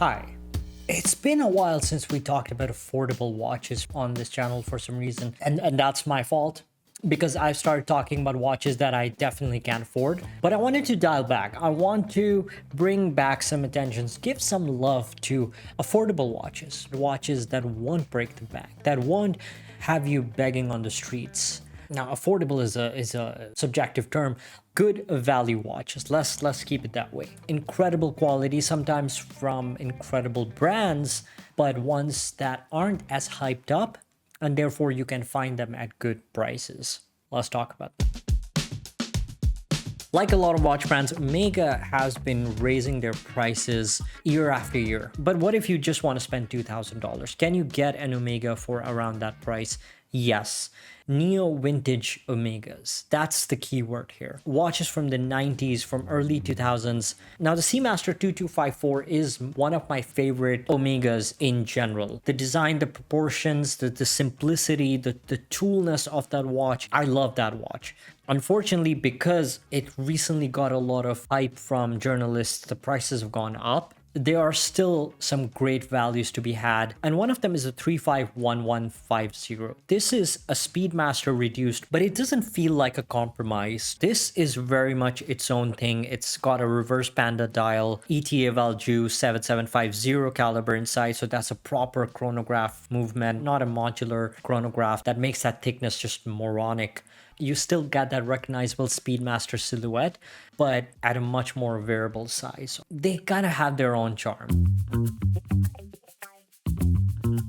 Hi. It's been a while since we talked about affordable watches on this channel for some reason, and that's my fault because I've started talking about watches that I definitely can't afford. But I wanted to dial back. I want to bring back some attentions, give some love to affordable watches, watches that won't break the bank, that won't have you begging on the streets. Now, affordable is a subjective term. Good value watches. Let's keep it that way. Incredible quality, sometimes from incredible brands, but ones that aren't as hyped up, and therefore you can find them at good prices. Let's talk about them. Like a lot of watch brands, Omega has been raising their prices year after year. But what if you just want to spend $2,000? Can you get an Omega for around that price? Yes. Neo vintage Omegas. That's the key word here. Watches from the 90s, from early 2000s. Now, the Seamaster 2254 is one of my favorite Omegas in general. The design, the proportions, the simplicity, the toolness of that watch. I love that watch. Unfortunately, because it recently got a lot of hype from journalists, the prices have gone up. There are still some great values to be had, and one of them is a 351150. This is a Speedmaster reduced, but it doesn't feel like a compromise. This is very much its own thing. It's got a reverse Panda dial, ETA Valjoux 7750 caliber inside, so that's a proper chronograph movement, not a modular chronograph that makes that thickness just moronic. You still get that recognizable Speedmaster silhouette, but at a much more variable size. They kind of have their own charm.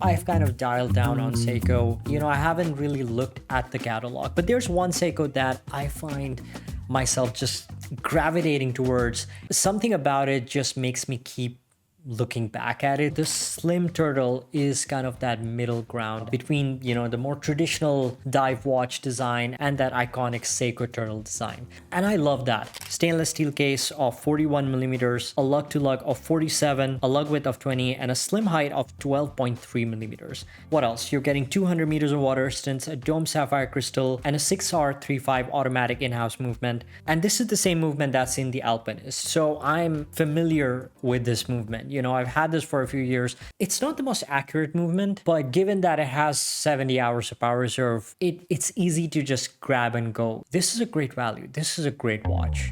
I've kind of dialed down on Seiko. I haven't really looked at the catalog, but there's one Seiko that I find myself just gravitating towards. Something about it just makes me keep looking back at it. The Slim Turtle is kind of that middle ground between, the more traditional dive watch design and that iconic Seiko Turtle design. And I love that. Stainless steel case of 41 millimeters, a lug to lug of 47, a lug width of 20, and a slim height of 12.3 millimeters. What else? You're getting 200 meters of water resistance, a dome sapphire crystal, and a 6R35 automatic in-house movement. And this is the same movement that's in the Alpinist. So I'm familiar with this movement. I've had this for a few years. It's not the most accurate movement, but given that it has 70 hours of power reserve, it's easy to just grab and go. This is a great value. This is a great watch.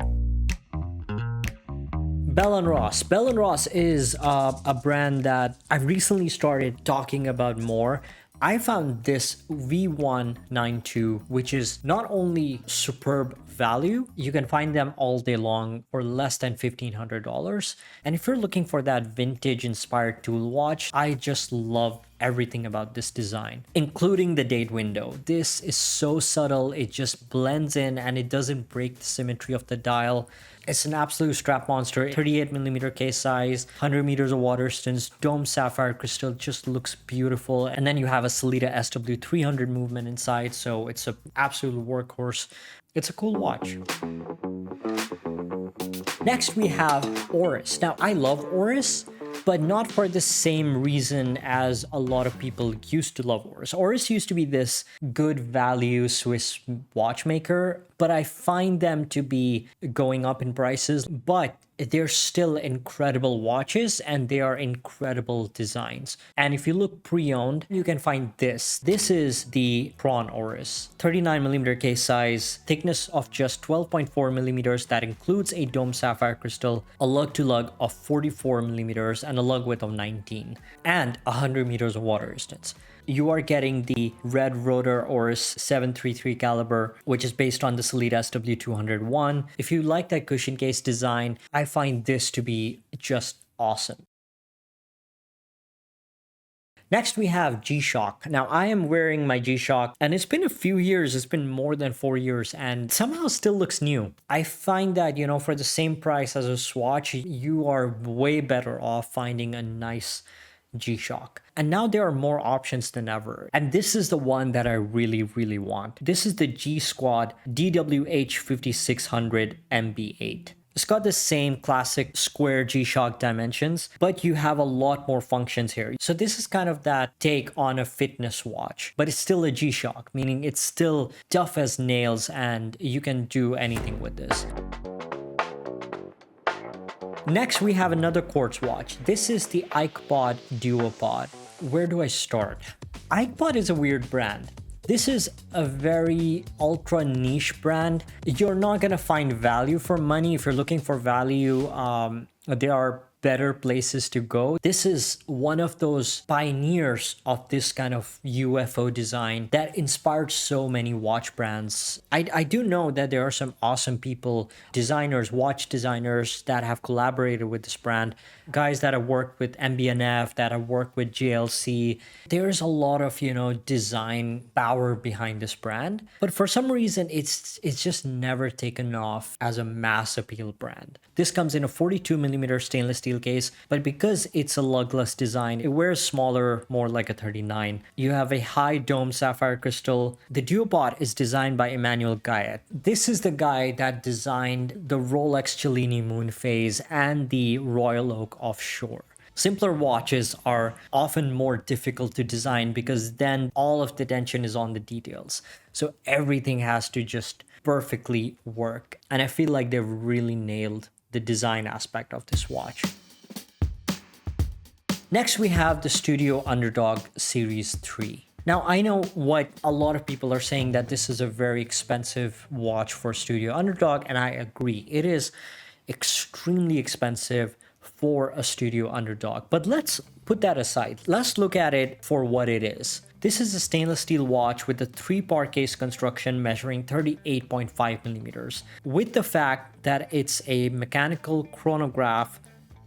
Bell & Ross. Bell & Ross is a brand that I've recently started talking about more. I found this V192, which is not only superb value, you can find them all day long for less than $1,500. And if you're looking for that vintage inspired tool watch, I just love everything about this design, including the date window. This is so subtle, it just blends in and it doesn't break the symmetry of the dial. It's an absolute strap monster. 38 millimeter case size, 100 meters of water resistance, dome sapphire crystal, just looks beautiful. And then you have a Sellita SW300 movement inside, so it's an absolute workhorse. It's a cool watch. Next we have ORIS. Now, I love ORIS, but not for the same reason as a lot of people used to love ORIS. ORIS used to be this good value Swiss watchmaker, but I find them to be going up in prices, but they're still incredible watches and they are incredible designs. And if you look pre-owned, you can find this. This is the ChronOris. 39 millimeter case size, thickness of just 12.4 millimeters. That includes a dome sapphire crystal, a lug to lug of 44 millimeters, and a lug width of 19, and 100 meters of water resistance. You are getting the red rotor ORIS 733 caliber, which is based on the Sellita SW201. If you like that cushion case design, I find this to be just awesome. Next, we have G-Shock. Now, I am wearing my G-Shock, and it's been a few years. It's been more than 4 years, and somehow still looks new. I find that, for the same price as a Swatch, you are way better off finding a nice G-Shock. And now there are more options than ever. And this is the one that I really, really want. This is the G-Squad DWH 5600 MB8. It's got the same classic square G-Shock dimensions, but you have a lot more functions here. So this is kind of that take on a fitness watch, but it's still a G-Shock, meaning it's still tough as nails and you can do anything with this. Next, we have another quartz watch. This is the Ikepodd Duopod. Where do I start? Ikepodd is a weird brand. This is a very ultra niche brand. You're not gonna find value for money. If you're looking for value, there are better places to go. This is one of those pioneers of this kind of UFO design that inspired so many watch brands. I do know that there are some awesome people, designers, watch designers that have collaborated with this brand, guys that have worked with MBNF, that have worked with JLC. There's a lot of, design power behind this brand, but for some reason it's just never taken off as a mass appeal brand. This comes in a 42mm stainless steel case, but because it's a lugless design, it wears smaller, more like a 39. You have a high dome sapphire crystal. The Duopod is designed by Emmanuel Guyet. This is the guy that designed the Rolex Cellini Moon Phase and the Royal Oak Offshore. Simpler watches are often more difficult to design because then all of the attention is on the details. So everything has to just perfectly work. And I feel like they've really nailed the design aspect of this watch. Next, we have the Studio Underdog Series 3. Now, I know what a lot of people are saying, that this is a very expensive watch for Studio Underdog, and I agree. It is extremely expensive for a Studio Underdog. But let's put that aside. Let's look at it for what it is. This is a stainless steel watch with a 3-part case construction measuring 38.5mm. With the fact that it's a mechanical chronograph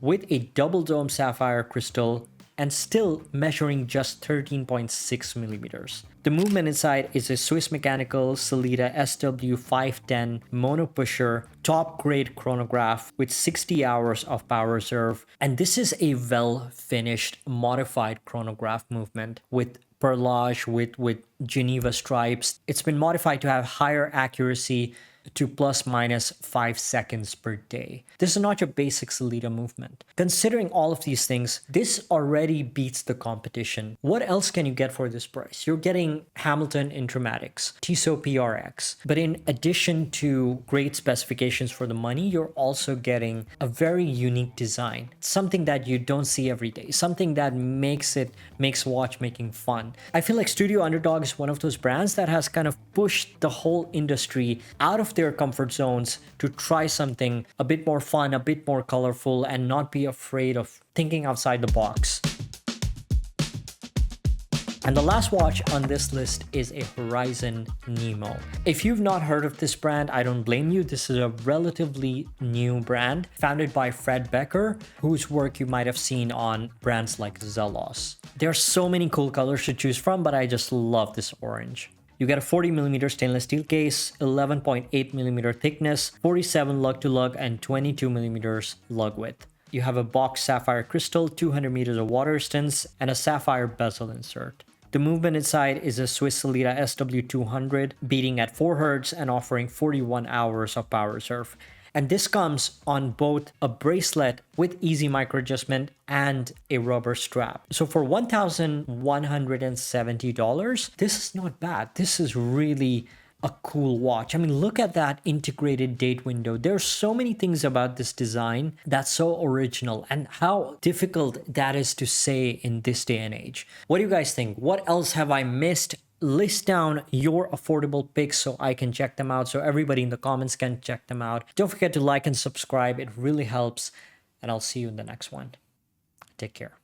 with a double dome sapphire crystal and still measuring just 13.6mm. The movement inside is a Swiss Mechanical Sellita SW510 mono pusher top grade chronograph with 60 hours of power reserve. And this is a well finished modified chronograph movement with perlage, with Geneva stripes. It's been modified to have higher accuracy to ±5 seconds per day. This is not your basic Sellita movement. Considering all of these things, this already beats the competition. What else can you get for this price? You're getting Hamilton Intramatics, Tissot PRX, but in addition to great specifications for the money, you're also getting a very unique design, something that you don't see every day, something that makes watchmaking fun. I feel like Studio Underdog is one of those brands that has kind of pushed the whole industry out of their comfort zones to try something a bit more fun, a bit more colorful, and not be afraid of thinking outside the box. And the last watch on this list is a Horizon Nemo. If you've not heard of this brand, I don't blame you. This is a relatively new brand founded by Fred Becker, whose work you might have seen on brands like Zelos. There are so many cool colors to choose from, but I just love this orange. You get a 40mm stainless steel case, 11.8mm thickness, 47 lug to lug, and 22mm lug width. You have a box sapphire crystal, 200 meters of water resistance, and a sapphire bezel insert. The movement inside is a Swiss Sellita SW200, beating at 4 Hz and offering 41 hours of power reserve. And this comes on both a bracelet with easy micro adjustment and a rubber strap. So for $1,170, this is not bad. This is really a cool watch. I mean, look at that integrated date window. There's so many things about this design that's so original, and how difficult that is to say in this day and age. What do you guys think? What else have I missed? List down your affordable picks so I can check them out, so everybody in the comments can check them out. Don't forget to like and subscribe. It really helps, and I'll see you in the next one. Take care.